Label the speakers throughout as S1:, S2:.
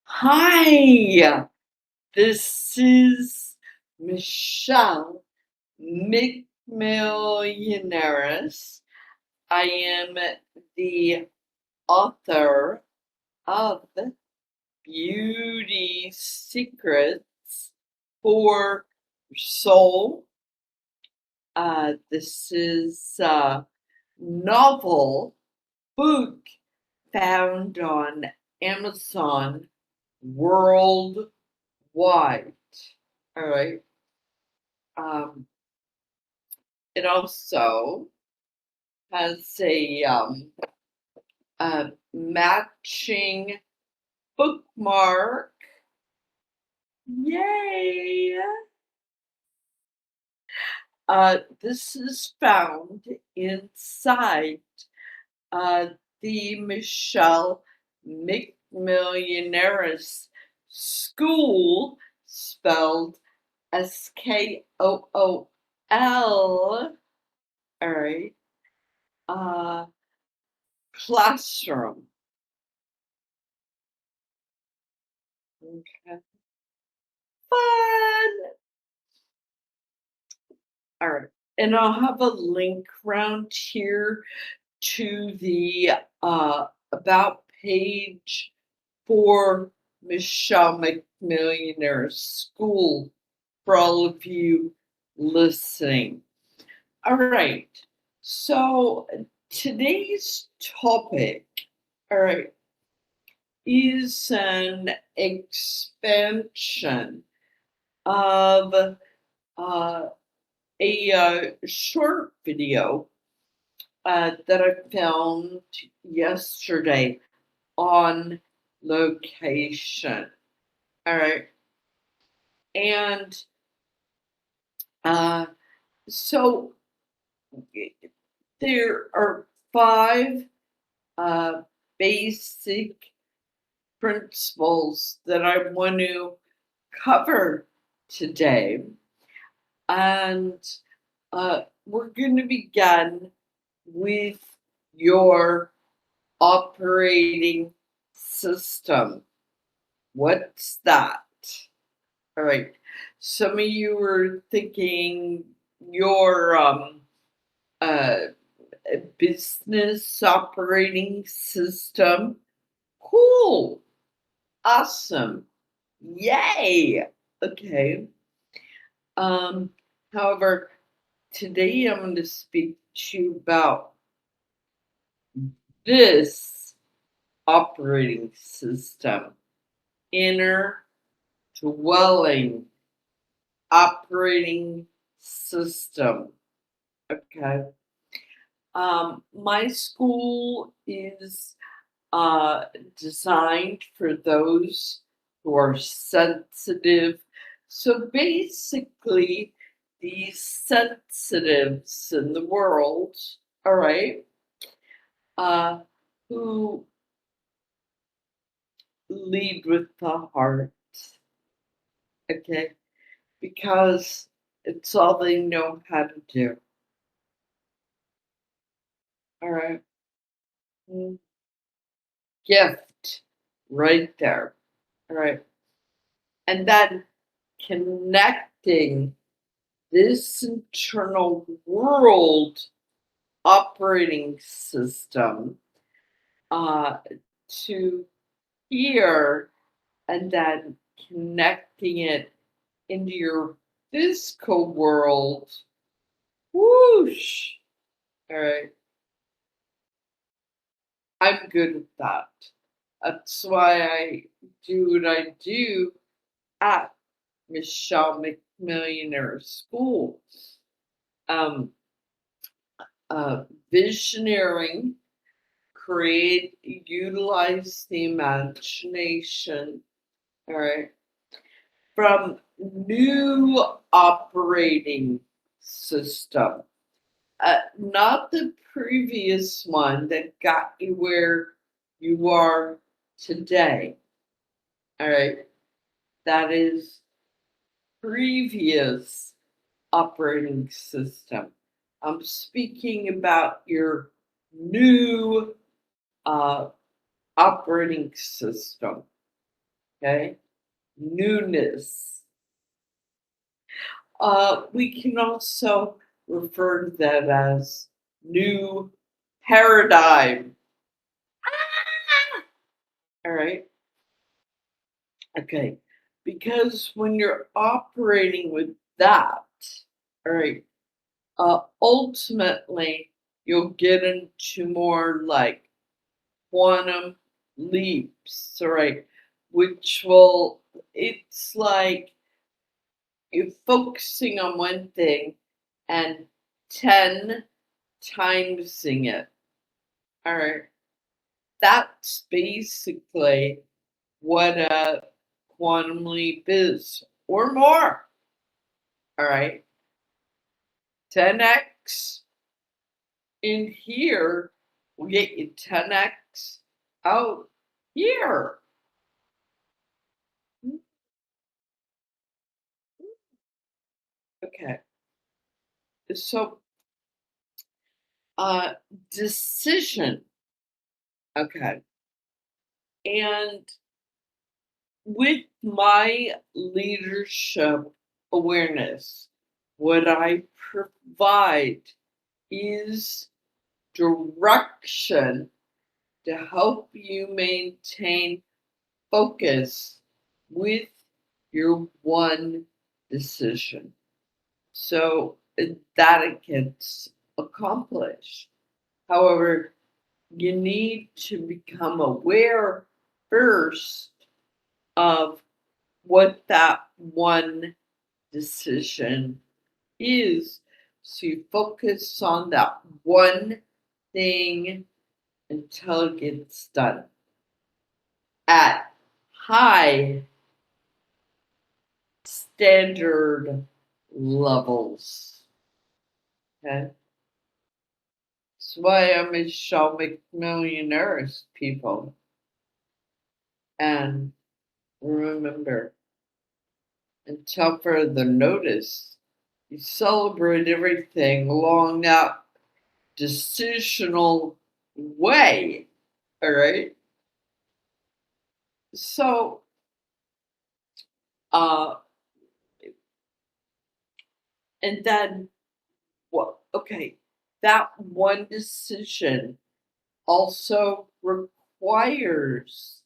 S1: Hi, this is Michelle McMillionaires. I am the author of Beauty Secrets for Soul. This is a novel book found on Amazon worldwide. All right. Um, it also has a matching bookmark. Yay! This is found inside uh, the Michelle McMillionaires School, spelled Skool. All right. Uh, Classroom. Okay. Fun. All right. And I'll have a link around here to the about page for Michelle McMillionaire's school for all of you listening. All right. So today's topic, all right, is an expansion of uh, a short video that I filmed yesterday on location. All right. And uh, so there are five uh, basic principles that I want to cover today. And we're going to begin with your operating system. What's that? All right. Some of you were thinking your uh, business operating system. Cool. Awesome. Yay. Okay. Um, However, today I'm going to speak to you about this operating system, inner dwelling operating system. Okay. My school is uh, designed for those who are sensitive. So basically, these sensitives in the world, all right, uh, who lead with the heart, okay, because it's all they know how to do, all right. Mm, gift right there, all right. And then connecting this internal world operating system uh, to here, and then connecting it into your physical world. Whoosh! All right, I'm good with that. That's why I do what I do at Michelle McMillionaire School. Um, Visioneering, utilize the imagination, all right, from new operating system, not the previous one that got you where you are today, all right, that is previous operating system. I'm speaking about your new uh, operating system. Okay? Newness. We can also refer to that as new paradigm. All right. Okay. Because when you're operating with that, all right, ultimately you'll get into more like quantum leaps, all right, which will, it's like you're focusing on one thing and 10 timesing it. All right. That's basically what a quantum leap is, or more. All right. 10x in here will get you 10x out here. Okay. So, uh, decision. Okay. And with my leadership awareness, what I provide is direction to help you maintain focus with your one decision so that it gets accomplished. However, you need to become aware first of what that one decision is. So you focus on that one thing until it gets done at high standard levels. Okay? That's why I'm a shall make millionaires, people. And remember, until further notice, you celebrate everything along that decisional way. All right. So, uh, and then what? Okay, that one decision also requires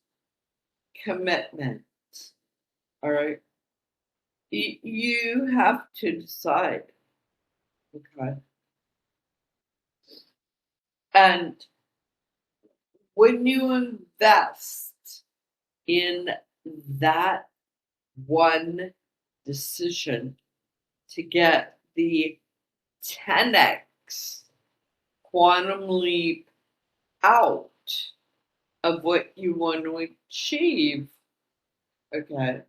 S1: commitment. All right. You have to decide. Okay. And when you invest in that one decision to get the 10x quantum leap out of what you want to achieve, okay,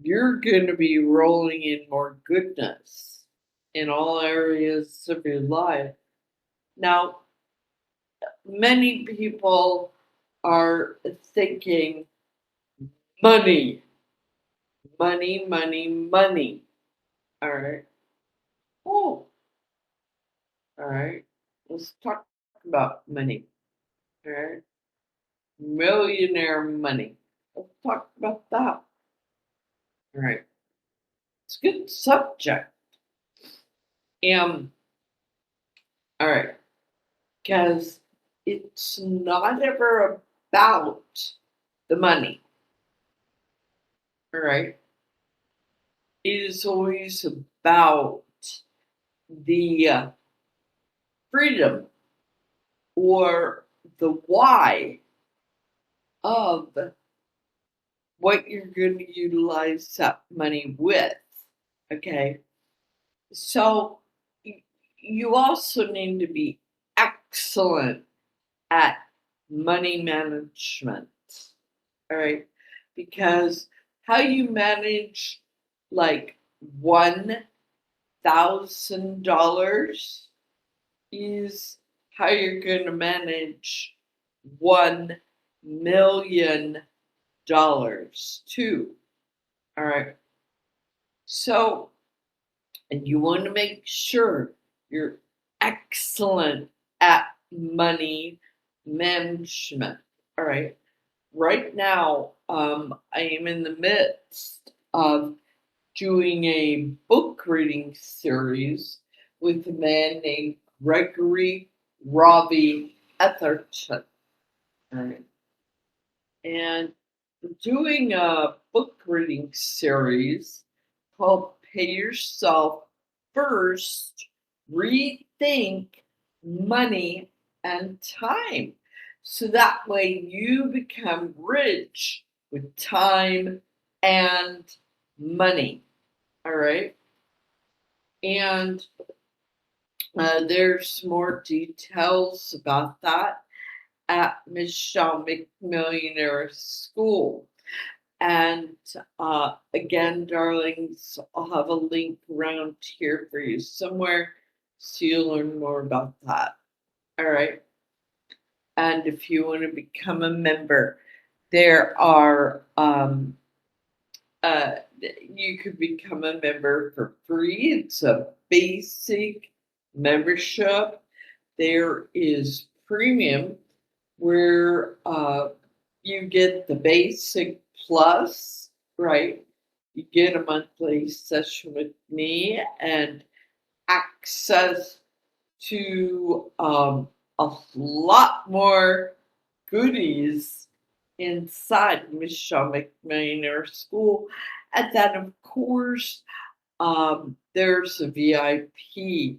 S1: you're going to be rolling in more goodness in all areas of your life. Now, many people are thinking money, money, money, money. All right. Oh, all right. Let's talk about money. All right. Millionaire money. Let's talk about that. All right. It's a good subject. All right. Because it's not ever about the money. All right. It is always about the freedom or the why of what you're going to utilize that money with. Okay. So you also need to be excellent at money management. All right. Because how you manage like $1,000 is how you're going to manage $1,000,000 too. All right. So, and you want to make sure you're excellent at money management. All right. Right now, I am in the midst of doing a book reading series with a man named Gregory Robbie Etherton. Right. And we're doing a book reading series called Pay Yourself First, Rethink Money and Time. So that way you become rich with time and money. All right. And there's more details about that at Michelle McMillionaire School. And again, darlings, I'll have a link around here for you somewhere so you'll learn more about that. All right. And if you want to become a member, there are, you could become a member for free. It's a basic membership. There is premium where you get the basic plus, right? You get a monthly session with me and access to a lot more goodies inside Michelle McMillionaire School. And then, of course, there's a VIP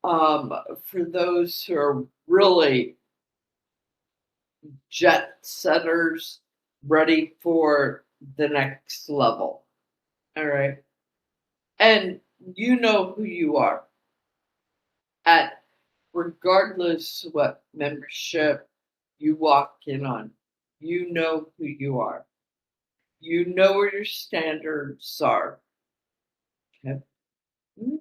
S1: for those who are really jet setters ready for the next level. All right. And you know who you are at regardless what membership you walk in on. You know who you are. You know where your standards are. Okay. Mm.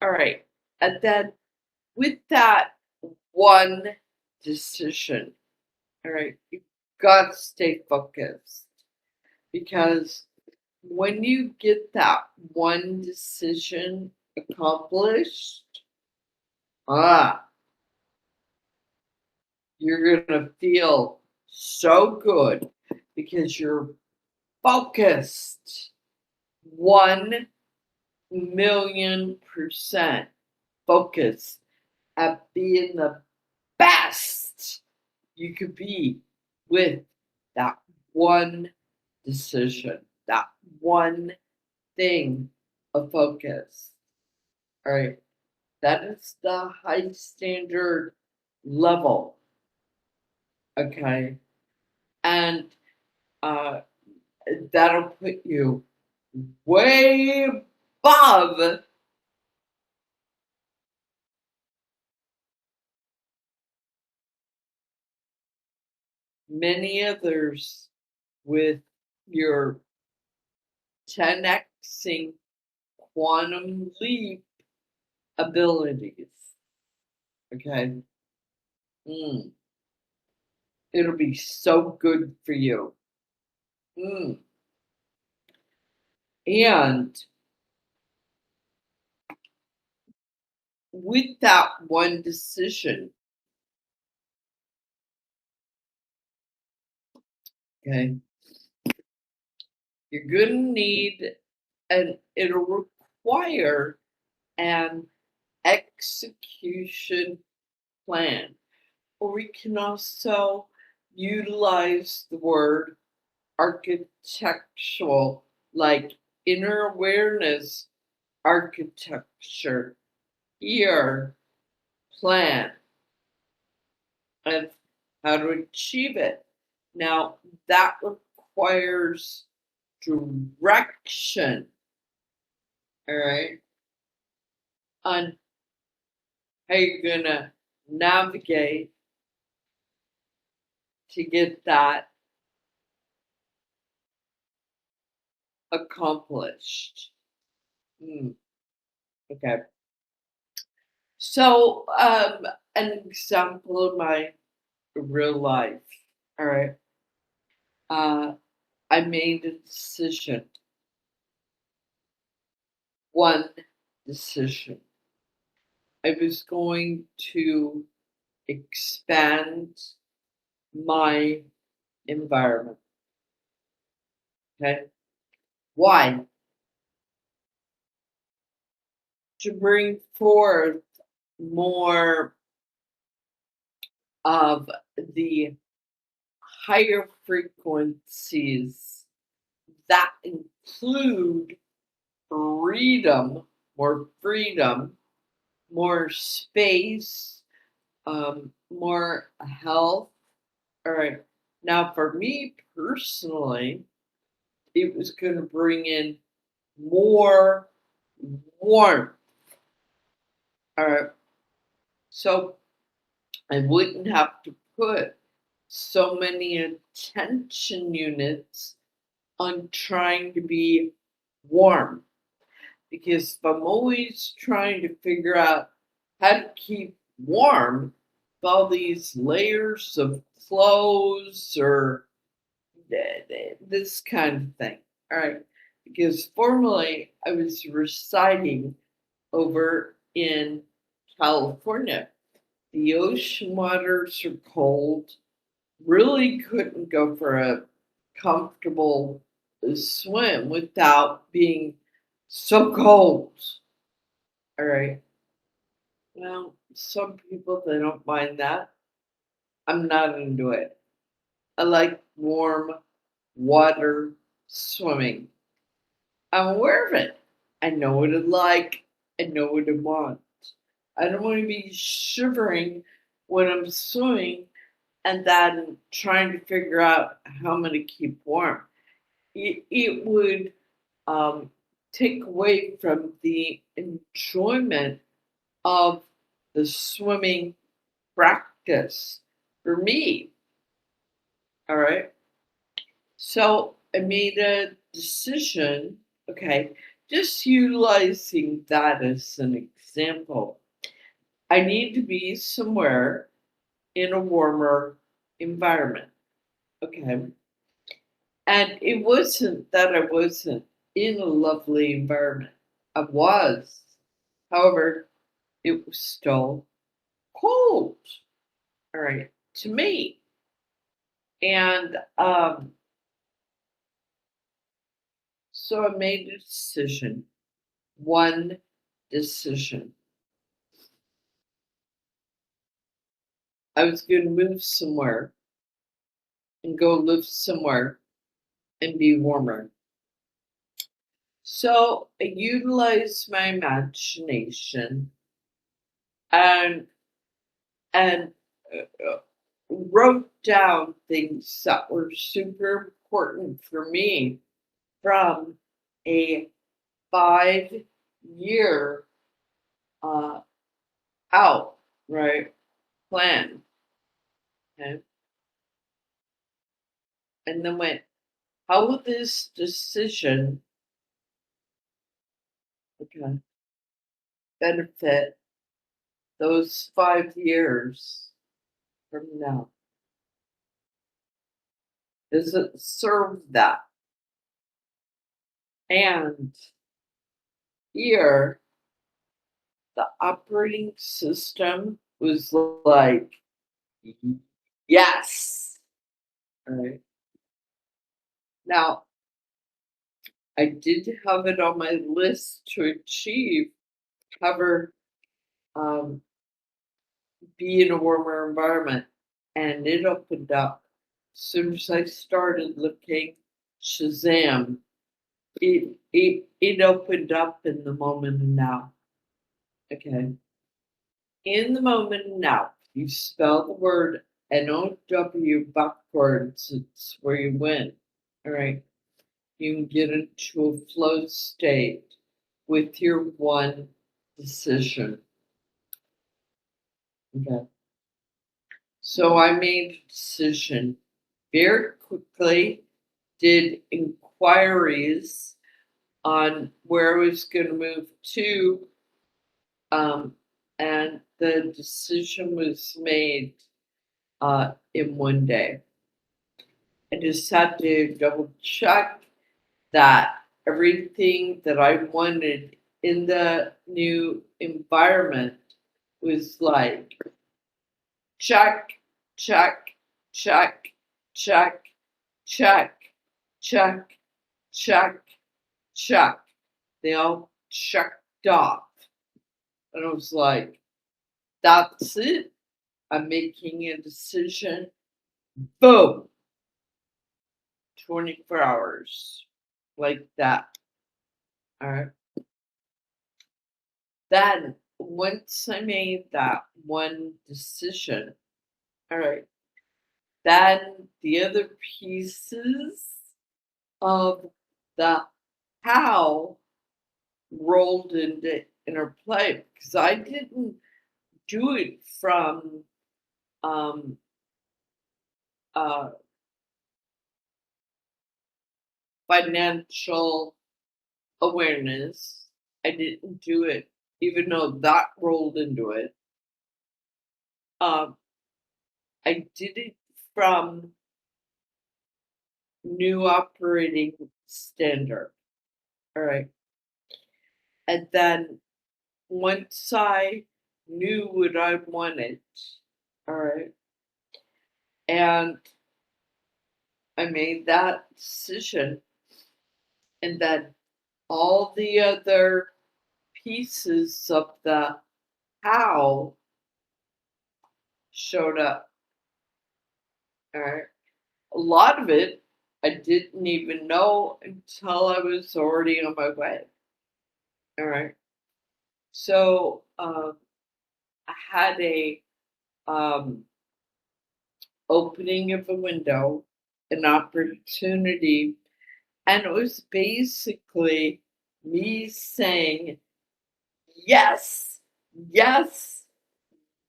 S1: All right. And then with that one decision, all right, you got to stay focused because when you get that one decision accomplished, ah, you're going to feel so good because you're focused 1,000,000% focused at being the best you could be with that one decision, that one thing of focus. All right. That is the high standard level. Okay. And uh, that'll put you way above many others with your 10xing quantum leap abilities. Okay. Mm. It'll be so good for you. Mm. And with that one decision, okay, you're going to need, and it'll require an execution plan. Or we can also utilize the word architectural, like inner awareness architecture, here, plan of how to achieve it. Now, that requires direction, all right, on how you're going to navigate to get that accomplished. Mm, okay. So, an example of my real life. All right. Uh, I made a decision. One decision. I was going to expand my environment. Okay. Why? To bring forth more of the higher frequencies that include freedom, more space, more health. All right. Now, for me personally, it was going to bring in more warmth. All right. So I wouldn't have to put so many attention units on trying to be warm. Because if I'm always trying to figure out how to keep warm with all these layers of clothes or this kind of thing. All right. Because formerly I was residing over in California. The ocean waters are cold, really couldn't go for a comfortable swim without being so cold. All right. Well, some people they don't mind that. I'm not into it. I like warm water swimming. I'm aware of it. I know what I like. I know what I want. I don't want to be shivering when I'm swimming and then trying to figure out how I'm going to keep warm. It would um, take away from the enjoyment of the swimming practice for me. All right. So I made a decision. Okay. Just utilizing that as an example. I need to be somewhere in a warmer environment. Okay. And it wasn't that I wasn't in a lovely environment. I was. However, it was still cold. All right. To me. And so I made a decision. One decision. I was going to move somewhere and go live somewhere and be warmer. So I utilized my imagination and and wrote down things that were super important for me from a 5 year uh, out right plan. Okay, and then went, how will this decision okay benefit those 5 years from now? Does it serve that? And here, the operating system was like, yes. All right. Now, I did have it on my list to achieve, however, um, be in a warmer environment. And it opened up. As soon as I started looking, Shazam, it opened up in the moment and now. Okay. In the moment and now. You spell the word NOW backwards, it's where you win. All right. You can get into a flow state with your one decision. Okay. So I made a decision very quickly, did inquiries on where I was going to move to, um, and the decision was made in one day. I just had to double check that everything that I wanted in the new environment was like check, check, check, check. check, check, check, check. They all checked off. And I was like, that's it. I'm making a decision. Boom. 24 hours. Like that. All right. Then once I made that one decision, all right, then the other pieces of the how rolled into interplay because I didn't do it from um, uh, financial awareness. I didn't do it, even though that rolled into it. Um, I did it from new operating standard. All right. And then once I knew what I wanted, all right, and I made that decision, and then all the other pieces of the how showed up. All right. A lot of it I didn't even know until I was already on my way. All right. So I had a um, opening of a window, an opportunity, and it was basically me saying yes, yes,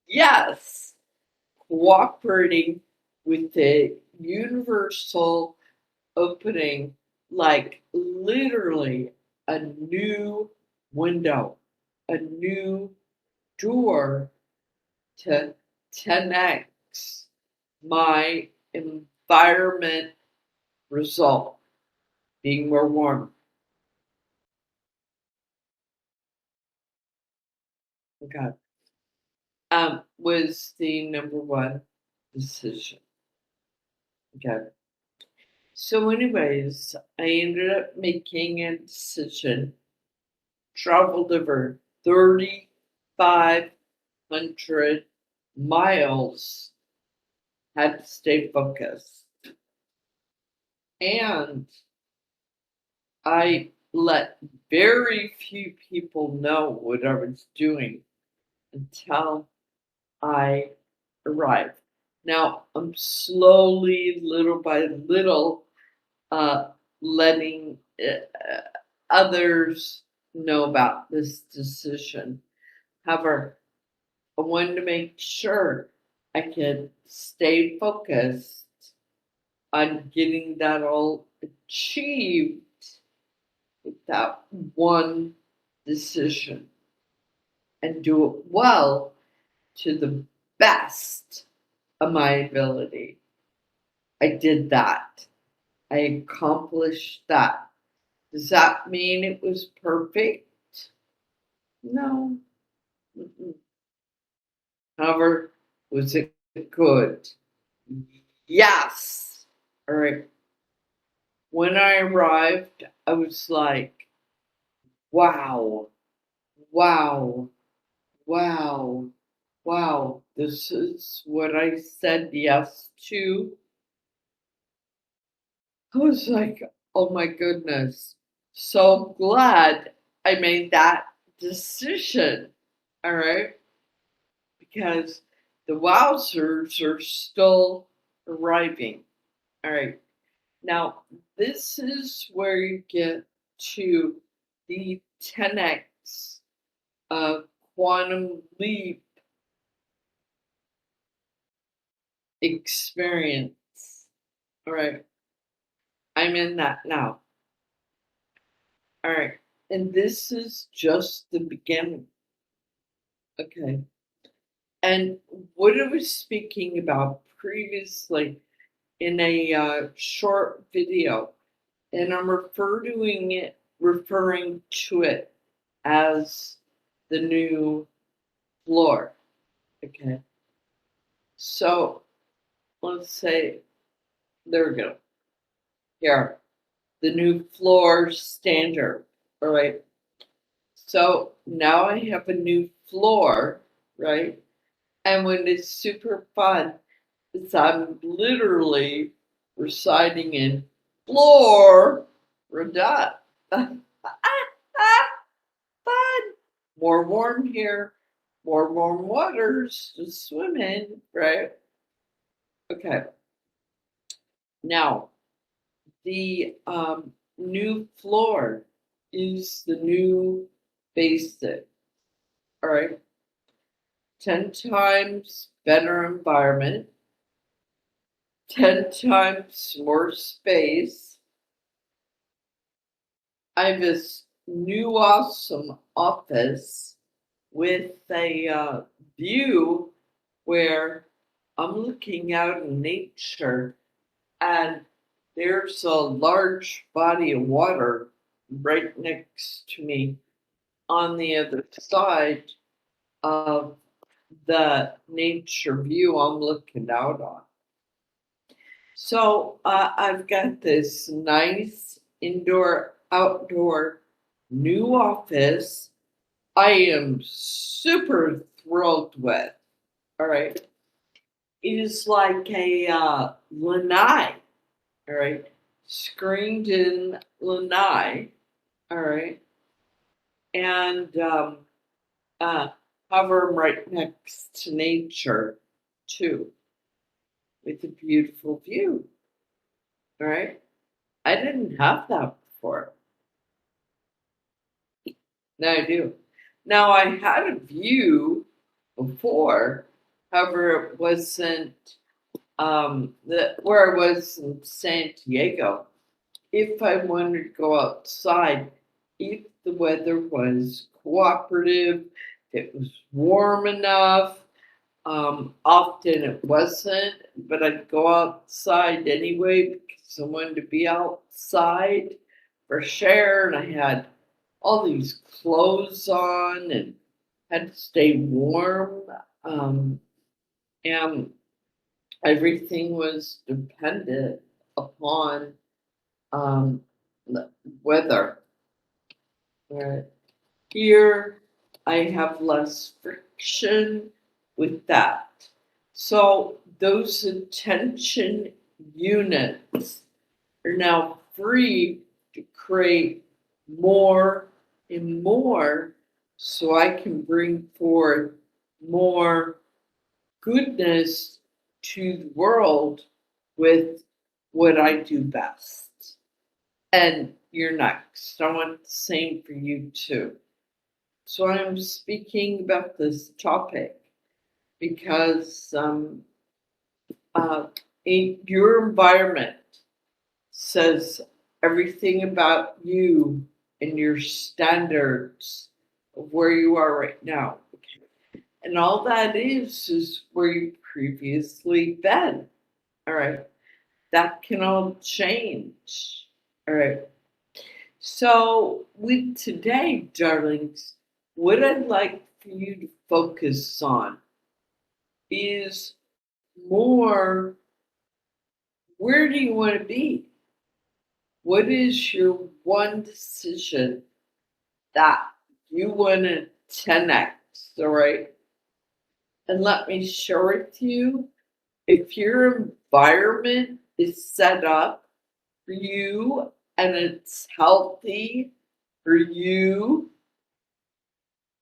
S1: yes, cooperating with the universal opening, like literally a new window, a new door to 10x my environment result being more warm. Okay. Was the number one decision. Okay. So, anyways, I ended up making a decision, traveled over 3,500 miles, had to stay focused. And I let very few people know what I was doing until I arrived. Now I'm slowly, little by little, uh, letting others know about this decision. However, I wanted to make sure I could stay focused on getting that all achieved with that one decision and do it well to the best of my ability. I did that. I accomplished that. Does that mean it was perfect? No. Mm-mm. However, was it good? Yes. All right. When I arrived, I was like, wow, wow, wow, wow. This is what I said yes to. I was like, oh my goodness. So glad I made that decision. All right. Because the wowzers are still arriving. All right. Now, this is where you get to the 10x quantum leap experience. All right. I'm in that now. All right. And this is just the beginning. Okay. And what I was speaking about previously in a short video, and I'm referring to it as the new floor. Okay. So let's say there we go. here, the new floor standard. All right. So now I have a new floor, right? And when it's super fun, is I'm literally reciting in floor, we're done. Fun. More warm here, more warm waters to swim in, right? Okay. Now, the new floor is the new basic. All right. 10 times better environment, 10 times more space. I have this new awesome office with a view where I'm looking out in nature and there's a large body of water right next to me on the other side of the nature view I'm looking out on. So I've got this nice indoor outdoor new office I am super thrilled with. All right. It is like a lanai, all right, screened in lanai, all right, and uh, hover right next to nature too, with a beautiful view. All right. I didn't have that before. Now I do. Now I had a view before, however, it wasn't where I was in San Diego. If I wanted to go outside, if the weather was cooperative, it was warm enough. Often it wasn't, but I'd go outside anyway because I wanted to be outside for sure. And I had all these clothes on and had to stay warm. And everything was dependent upon the weather. Right. Here, I have less friction with that. So those attention units are now free to create more and more so I can bring forth more goodness to the world with what I do best. And you're next. I want the same for you too. So I'm speaking about this topic because uh, your environment says everything about you and your standards of where you are right now. And all that is where you previously been. All right. That can all change. All right. So, with today, darlings, what I'd like for you to focus on is more where do you want to be? What is your one decision that you want to 10x? All right. And let me share with you if your environment is set up for you and it's healthy for you,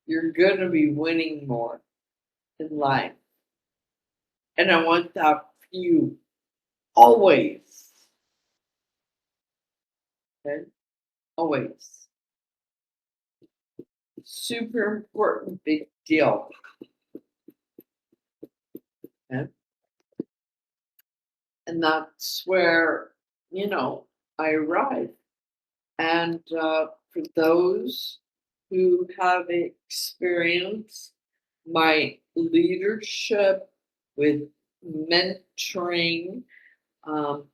S1: you're going to be winning more in life. And I want that for you always. Okay? Always. Super important, big deal. Okay? And that's where, I arrive. And for those who have experienced my leadership with mentoring, um,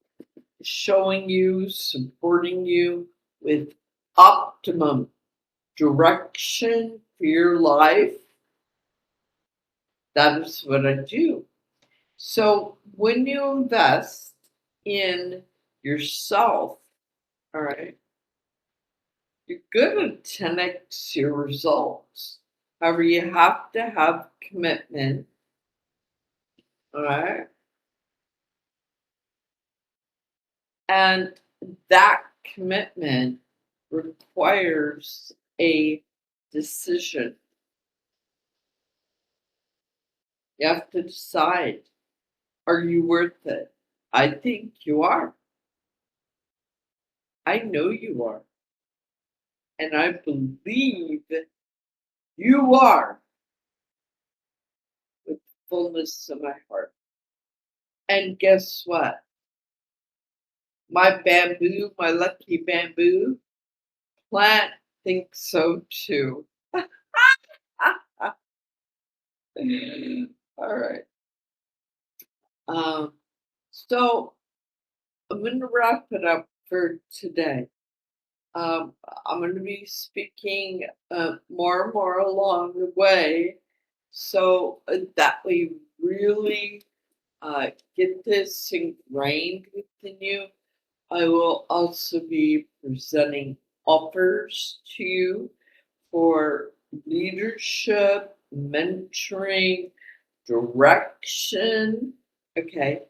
S1: showing you, supporting you with optimum direction for your life, that is what I do. So when you invest in yourself, all right, you're gonna 10x your results. However, you have to have commitment, all right? And that commitment requires a decision. You have to decide, are you worth it? I think you are. I know you are. And I believe you are with the fullness of my heart. And guess what? My lucky bamboo plant thinks so too. All right. Um, so I'm going to wrap it up for today. Um, I'm going to be speaking more and more along the way so that we really get this ingrained within you. I will also be presenting offers to you for leadership, mentoring, direction, okay?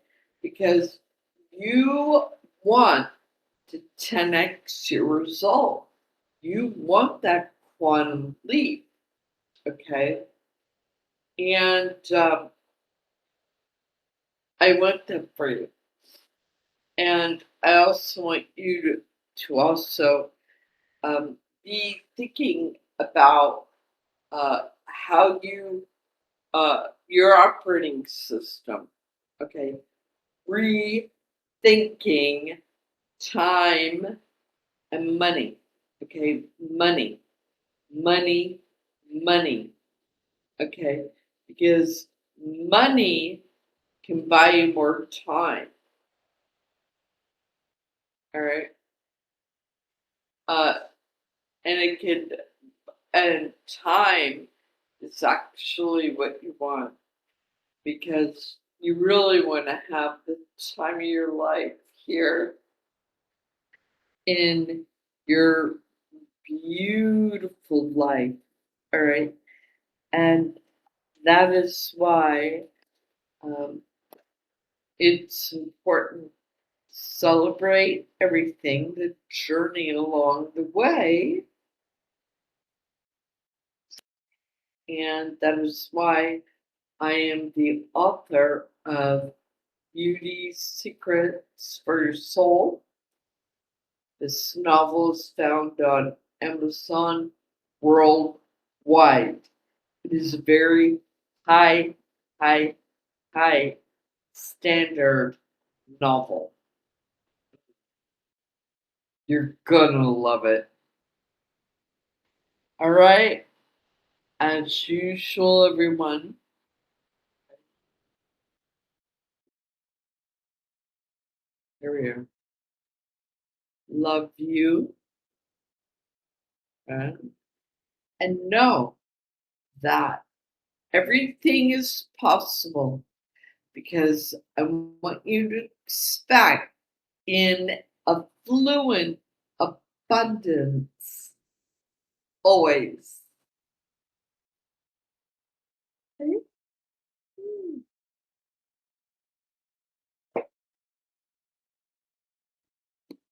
S1: Because you want to 10x your result. You want that quantum leap, okay? And I want that for you. And I also want you to also be thinking about how your operating system, okay, rethinking time and money, okay, money, money, okay, because money can buy you more time, all right, uh, and it can, and time is actually what you want because you really want to have the time of your life here in your beautiful life. All right. And that is why um, it's important to celebrate everything, the journey along the way. And that is why I am the author of Beauty Secrets for Your Soul. This novel is found on Amazon worldwide. It is a very high, high, high standard novel. You're gonna love it. All right. As usual, everyone, here we are. Love you. Okay? And know that everything is possible because I want you to expect in affluent abundance always. Okay?